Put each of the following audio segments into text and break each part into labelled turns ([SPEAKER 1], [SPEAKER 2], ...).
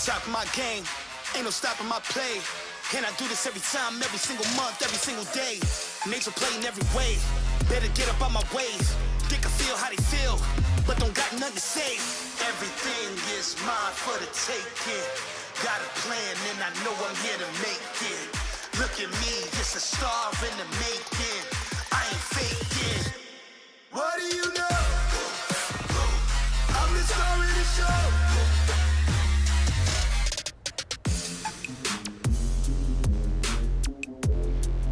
[SPEAKER 1] Top of my game, ain't no stopping my play. And I do this every time, every single month, every single day. Nature playing every way, better get up on my ways. They can feel how they feel, but don't got nothing to say. Everything is mine for the taking. Got a plan and I know I'm here to make it. Look at me, just a star in the making. I ain't faking. What do you know? I'm the star of the show.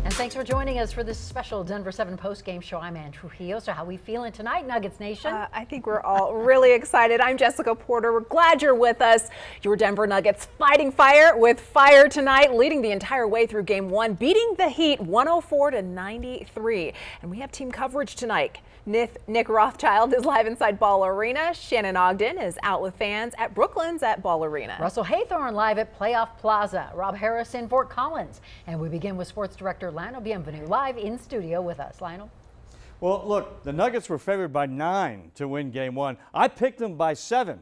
[SPEAKER 2] And thanks for joining us for this special Denver 7 post-game show. I'm Ann Trujillo. So how are we feeling tonight, Nuggets Nation?
[SPEAKER 3] I think we're all really excited. I'm Jessica Porter. We're glad you're with us. Your Denver Nuggets fighting fire with fire tonight, leading the entire way through Game 1, beating the Heat 104-93. And we have team coverage tonight. Nick Rothschild is live inside Ball Arena. Shannon Ogden is out with fans at Brooklyn's at Ball Arena.
[SPEAKER 2] Russell Haythorne live at Playoff Plaza. Rob Harris in Fort Collins. And we begin with sports director Lionel Bienvenu live in studio with us. Lionel?
[SPEAKER 4] Well, look, the Nuggets were favored by 9 to win Game 1. I picked them by 7,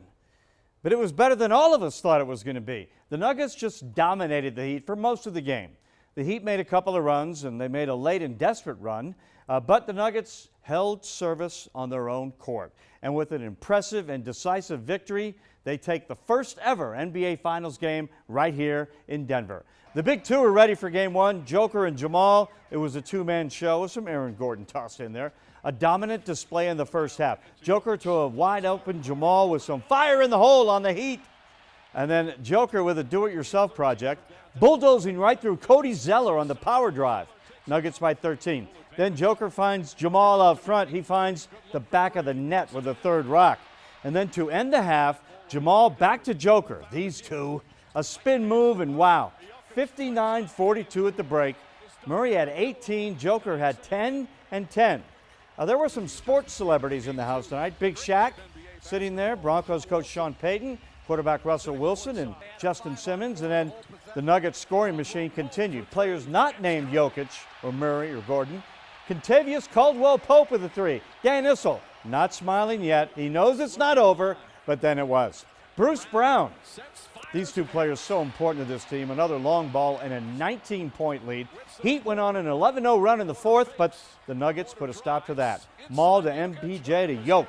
[SPEAKER 4] but it was better than all of us thought it was going to be. The Nuggets just dominated the Heat for most of the game. The Heat made a couple of runs, and they made a late and desperate run, but the Nuggets held service on their own court. And with an impressive and decisive victory, they take the first ever NBA Finals game right here in Denver. The big two are ready for Game 1, Joker and Jamal. It was a two-man show with some Aaron Gordon tossed in there. A dominant display in the first half. Joker to a wide-open Jamal with some fire in the hole on the Heat. And then Joker with a do-it-yourself project, bulldozing right through Cody Zeller on the power drive. Nuggets by 13. Then Joker finds Jamal out front. He finds the back of the net with a third rock. And then to end the half, Jamal back to Joker. These two, a spin move, and wow, 59-42 at the break. Murray had 18, Joker had 10 and 10. There were some sports celebrities in the house tonight. Big Shaq sitting there, Broncos coach Sean Payton, quarterback Russell Wilson, and Justin Simmons. And then the Nuggets scoring machine continued. Players not named Jokic or Murray or Gordon. Contavious Caldwell-Pope with a three. Dan Issel not smiling yet. He knows it's not over, but then it was. Bruce Brown. These two players so important to this team. Another long ball and a 19-point lead. Heat went on an 11-0 run in the fourth, but the Nuggets put a stop to that. Maul to MPJ to Yoke.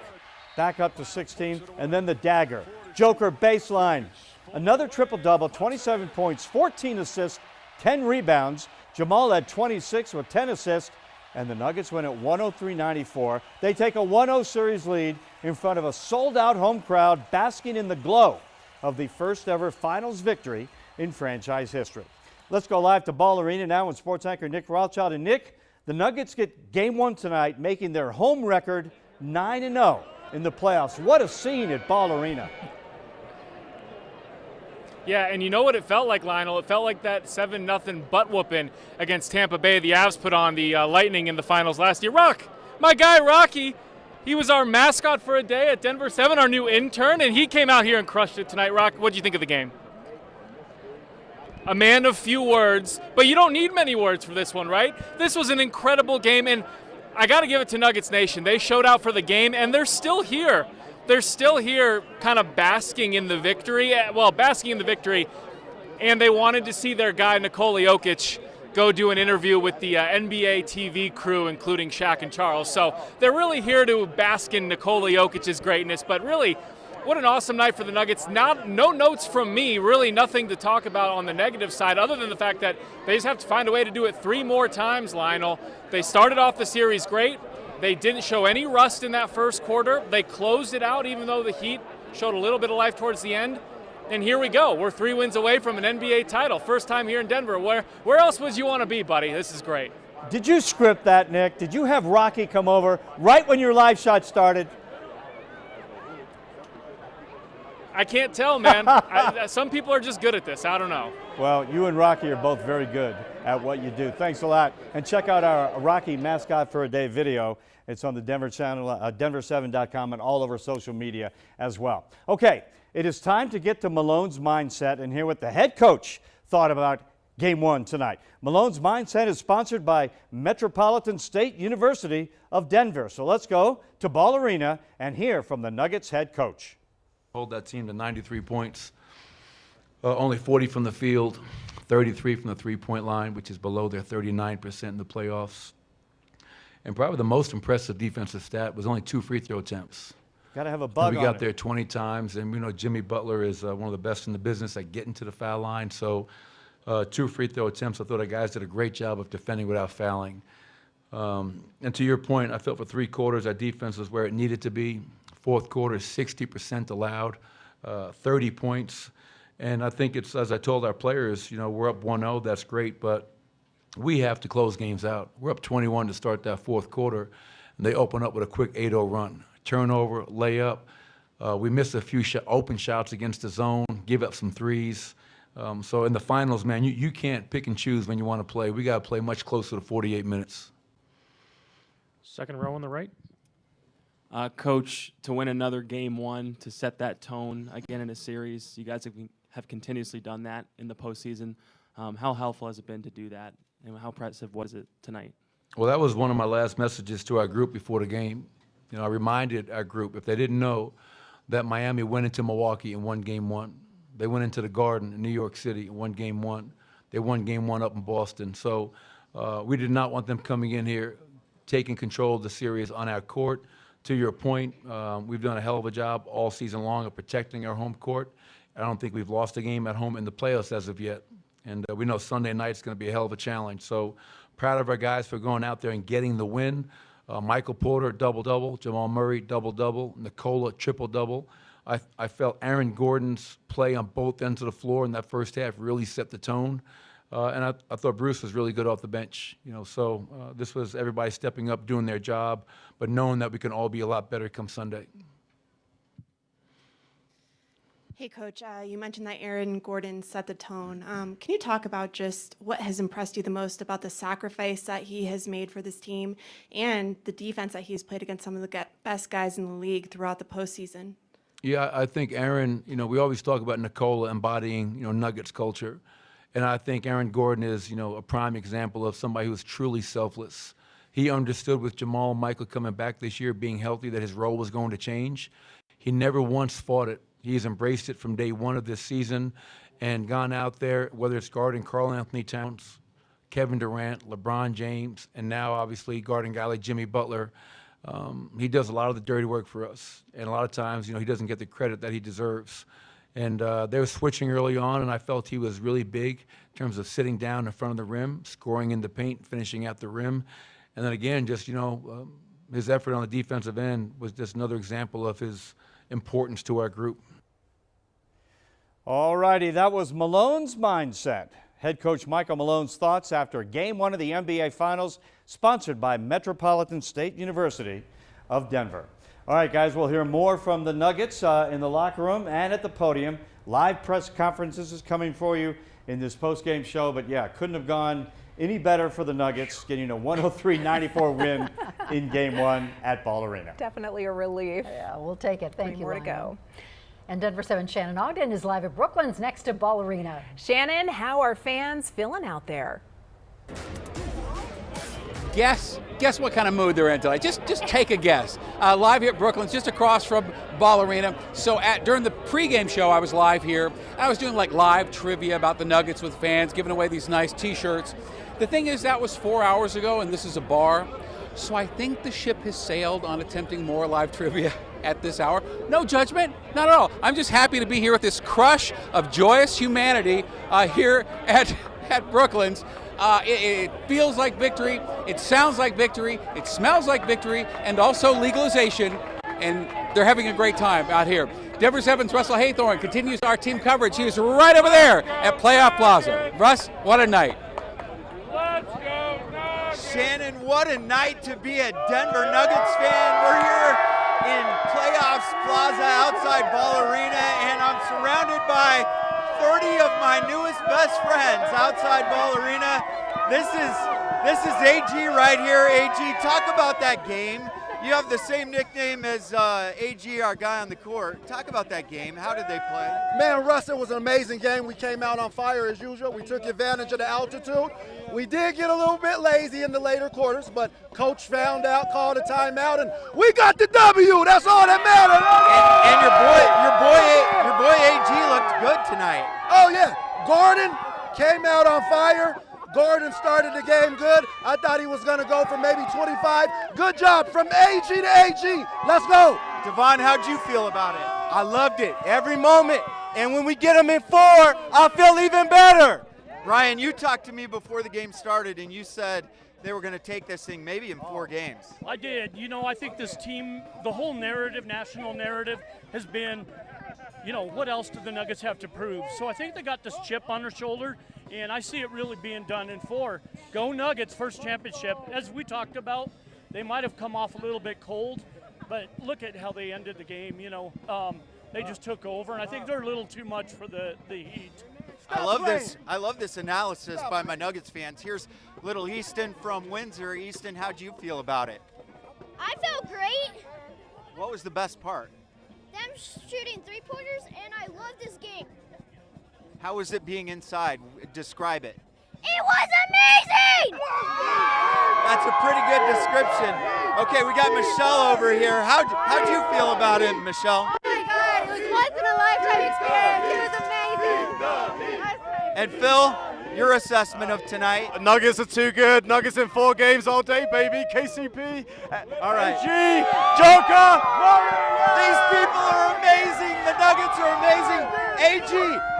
[SPEAKER 4] Back up to 16, and then the dagger. Joker baseline. Another triple-double, 27 points, 14 assists, 10 rebounds. Jamal had 26 with 10 assists, and the Nuggets win at 103-94. They take a 1-0 series lead in front of a sold-out home crowd basking in the glow of the first ever finals victory in franchise history. Let's go live to Ball Arena now with sports anchor Nick Rothschild. And Nick, the Nuggets get Game 1 tonight, making their home record 9-0 in the playoffs. What a scene at Ball Arena.
[SPEAKER 5] Yeah, and you know what it felt like, Lionel? It felt like that 7-0 butt-whooping against Tampa Bay. The Avs put on the Lightning in the finals last year. My guy Rocky, he was our mascot for a day at Denver 7, our new intern, and he came out here and crushed it tonight. Rock, what did you think of the game? A man of few words, but you don't need many words for this one, right? This was an incredible game, and I got to give it to Nuggets Nation. They showed out for the game, and they're still here. They're still here kind of basking in the victory. Well, basking in the victory, and they wanted to see their guy, Nikola Jokic, go do an interview with the NBA TV crew, including Shaq and Charles. So they're really here to bask in Nikola Jokic's greatness. But really, what an awesome night for the Nuggets. No notes from me, really nothing to talk about on the negative side other than the fact that they just have to find a way to do it 3 more times, Lionel. They started off the series great. They didn't show any rust in that first quarter. They closed it out, even though the Heat showed a little bit of life towards the end. And here we go. We're 3 wins away from an NBA title. First time here in Denver. Where else would you want to be, buddy? This is great.
[SPEAKER 4] Did you script that, Nick? Did you have Rocky come over right when your live shot started?
[SPEAKER 5] I can't tell, man. Some people are just good at this. I don't know.
[SPEAKER 4] Well, you and Rocky are both very good at what you do. Thanks a lot. And check out our Rocky Mascot for a Day video. It's on the Denver channel, denver7.com, and all over social media as well. Okay, it is time to get to Malone's mindset and hear what the head coach thought about Game 1 tonight. Malone's mindset is sponsored by Metropolitan State University of Denver. So let's go to Ball Arena and hear from the Nuggets head coach.
[SPEAKER 6] Hold that team to 93 points. only 40 from the field, 33 from the three-point line, which is below their 39% in the playoffs. And probably the most impressive defensive stat was only 2 free throw attempts.
[SPEAKER 4] Got to have a bug
[SPEAKER 6] We
[SPEAKER 4] on
[SPEAKER 6] got
[SPEAKER 4] it.
[SPEAKER 6] there 20 times, and Jimmy Butler is one of the best in the business at getting to the foul line. So 2 free throw attempts. I thought our guys did a great job of defending without fouling. And to your point, I felt for 3 quarters our defense was where it needed to be. Fourth quarter, 60% allowed, 30 points. And I think it's, as I told our players, we're up 1-0, that's great, but we have to close games out. We're up 21 to start that fourth quarter, and they open up with a quick 8-0 run. Turnover, layup. We missed a few open shots against the zone, give up some threes. So in the finals, man, you can't pick and choose when you want to play. We got to play much closer to 48 minutes.
[SPEAKER 5] Second row on the right.
[SPEAKER 7] Coach, to win another game 1, to set that tone again in a series, you guys have continuously done that in the postseason. How helpful has it been to do that, and how impressive was it tonight?
[SPEAKER 6] Well, that was one of my last messages to our group before the game. I reminded our group, if they didn't know, that Miami went into Milwaukee and won game 1. They went into the Garden in New York City and won game 1. They won game 1 up in Boston. So we did not want them coming in here, taking control of the series on our court. To your point, we've done a hell of a job all season long of protecting our home court. I don't think we've lost a game at home in the playoffs as of yet. And we know Sunday night's going to be a hell of a challenge. So proud of our guys for going out there and getting the win. Michael Porter, double-double. Jamal Murray, double-double. Nikola, triple-double. I felt Aaron Gordon's play on both ends of the floor in that first half really set the tone. And I thought Bruce was really good off the bench. So this was everybody stepping up, doing their job, but knowing that we can all be a lot better come Sunday.
[SPEAKER 8] Hey, Coach, you mentioned that Aaron Gordon set the tone. Can you talk about just what has impressed you the most about the sacrifice that he has made for this team and the defense that he's played against some of the best guys in the league throughout the postseason?
[SPEAKER 6] Yeah, I think Aaron, we always talk about Nikola embodying, Nuggets culture. And I think Aaron Gordon is, a prime example of somebody who's truly selfless. He understood with Jamal and Michael coming back this year, being healthy, that his role was going to change. He never once fought it. He's embraced it from day 1 of this season and gone out there, whether it's guarding Karl Anthony Towns, Kevin Durant, LeBron James, and now obviously guarding a guy like Jimmy Butler. He does a lot of the dirty work for us. And a lot of times, he doesn't get the credit that he deserves. And they were switching early on, and I felt he was really big in terms of sitting down in front of the rim, scoring in the paint, finishing at the rim. And then again, just, his effort on the defensive end was just another example of his importance to our group.
[SPEAKER 4] All righty, that was Malone's mindset. Head coach Michael Malone's thoughts after Game 1 of the NBA Finals, sponsored by Metropolitan State University of Denver. All right, guys, we'll hear more from the Nuggets in the locker room and at the podium. Live press conferences is coming for you in this post-game show. But, yeah, couldn't have gone any better for the Nuggets, getting a 103-94 win in Game 1 at Ball Arena.
[SPEAKER 3] Definitely a relief.
[SPEAKER 2] Yeah, we'll take it. Thank you,
[SPEAKER 3] More to
[SPEAKER 2] Lionel.
[SPEAKER 3] go.
[SPEAKER 2] And Denver 7 Shannon Ogden is live at Brooklyn's next to Ball Arena.
[SPEAKER 3] Shannon, how are fans feeling out there?
[SPEAKER 9] Guess what kind of mood they're in tonight. Just take a guess. Live here at Brooklyn's, just across from Ball Arena. So during the pregame show, I was live here. I was doing like live trivia about the Nuggets with fans, giving away these nice T-shirts. The thing is, that was 4 hours ago, and this is a bar. So I think the ship has sailed on attempting more live trivia at this hour. No judgment, not at all. I'm just happy to be here with this crush of joyous humanity here at Brooklyn's. It feels like victory, it sounds like victory, it smells like victory, and also legalization, and they're having a great time out here. Denver 7's Russell Haythorne continues our team coverage. He is right over there at Playoff Plaza. Russ, what a night.
[SPEAKER 10] Let's go Nuggets! Shannon, what a night to be a Denver Nuggets fan. We're here in Playoffs Plaza outside Ball Arena, and I'm surrounded by 30 of my newest best friends outside Ball Arena. This is AG right here. AG, talk about that game. You have the same nickname as AG, our guy on the court. Talk about that game. How did they play?
[SPEAKER 11] Man, Russ, it was an amazing game. We came out on fire as usual. We took advantage of the altitude. We did get a little bit lazy in the later quarters, but coach found out, called a timeout, and we got the W. That's all that matters.
[SPEAKER 10] And your boy AG looked good tonight.
[SPEAKER 11] Oh yeah, Gordon came out on fire. Gordon started the game good. I thought he was going to go for maybe 25. Good job from AG to AG. Let's go.
[SPEAKER 10] Devon, how'd you feel about it?
[SPEAKER 12] I loved it every moment. And when we get them in 4, I feel even better.
[SPEAKER 10] Ryan, you talked to me before the game started, and you said they were going to take this thing maybe in 4 games.
[SPEAKER 13] I did. You know, I think this team, the whole narrative, national narrative, has been, you know, what else do the Nuggets have to prove? So I think they got this chip on their shoulder, and I see it really being done in 4. Go Nuggets, first championship. As we talked about, they might have come off a little bit cold, but look at how they ended the game. You know, they just took over, and I think they're a little too much for the Heat.
[SPEAKER 10] I love this analysis by my Nuggets fans. Here's little Easton from Windsor. Easton, how'd you feel about it?
[SPEAKER 14] I felt great.
[SPEAKER 10] What was the best part?
[SPEAKER 14] Them shooting 3-pointers, and I love this game.
[SPEAKER 10] How was it being inside? Describe it.
[SPEAKER 14] It was amazing!
[SPEAKER 10] That's a pretty good description. Okay, we got Michelle over here. How'd you feel about it, Michelle?
[SPEAKER 14] Oh my God, it was once in a lifetime experience. It was amazing.
[SPEAKER 10] And Phil, your assessment of tonight?
[SPEAKER 12] Nuggets are too good. Nuggets in 4 games all day, baby. KCP.
[SPEAKER 10] All right.
[SPEAKER 12] AG, Joker.
[SPEAKER 10] These people are amazing. The Nuggets are amazing. AG,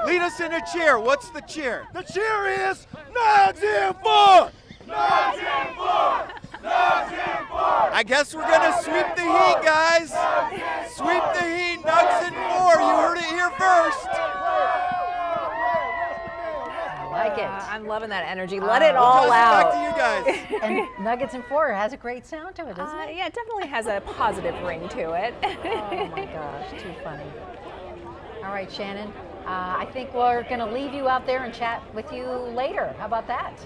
[SPEAKER 10] lead us in a cheer. What's the cheer?
[SPEAKER 11] The cheer is Nugs in 4.
[SPEAKER 12] Nugs in 4. Nugs in 4.
[SPEAKER 10] I guess we're going to sweep the Heat, guys. Sweep the Heat. Nugs in 4. You heard it here first.
[SPEAKER 2] Like it.
[SPEAKER 3] I'm loving that energy. Let it all out.
[SPEAKER 10] Back to you guys.
[SPEAKER 2] And Nuggets in 4 has a great sound to it, doesn't it?
[SPEAKER 3] Yeah, it definitely has a positive ring to it.
[SPEAKER 2] Oh my gosh, too funny. All right, Shannon, I think we're going to leave you out there and chat with you later. How about that?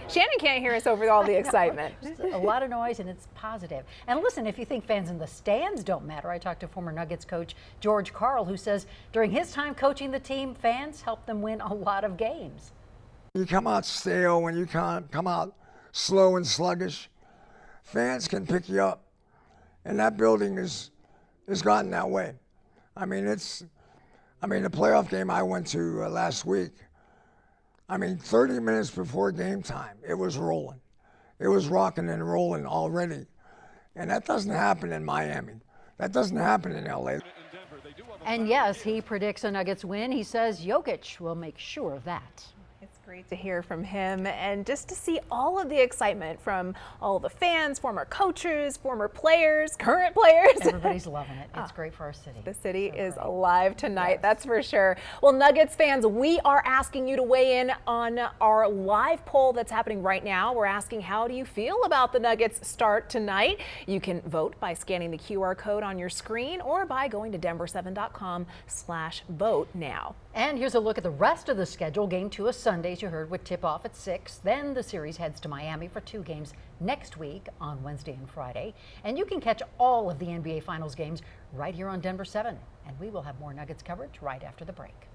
[SPEAKER 3] Shannon can't hear us over all the excitement.
[SPEAKER 2] Just a lot of noise, and it's positive. And listen, if you think fans in the stands don't matter, I talked to former Nuggets coach George Karl, who says during his time coaching the team, fans helped them win a lot of games.
[SPEAKER 15] You come out stale, when you come out slow and sluggish, fans can pick you up. And that building is gotten that way. I mean, the playoff game I went to last week, 30 minutes before game time, it was rolling. It was rocking and rolling already. And that doesn't happen in Miami. That doesn't happen in LA.
[SPEAKER 2] And yes, he predicts a Nuggets win. He says Jokic will make sure of that.
[SPEAKER 3] It's great to hear from him, and just to see all of the excitement from all the fans, former coaches, former players, current players.
[SPEAKER 2] Everybody's loving it. It's great for our city.
[SPEAKER 3] The city is alive tonight, that's for sure. Well, Nuggets fans, we are asking you to weigh in on our live poll that's happening right now. We're asking, how do you feel about the Nuggets start tonight? You can vote by scanning the QR code on your screen or by going to denver7.com/vote now.
[SPEAKER 2] And here's a look at the rest of the schedule. Game 2 of Sundays, you heard, would tip off at 6. Then the series heads to Miami for 2 games next week on Wednesday and Friday. And you can catch all of the NBA Finals games right here on Denver 7. And we will have more Nuggets coverage right after the break.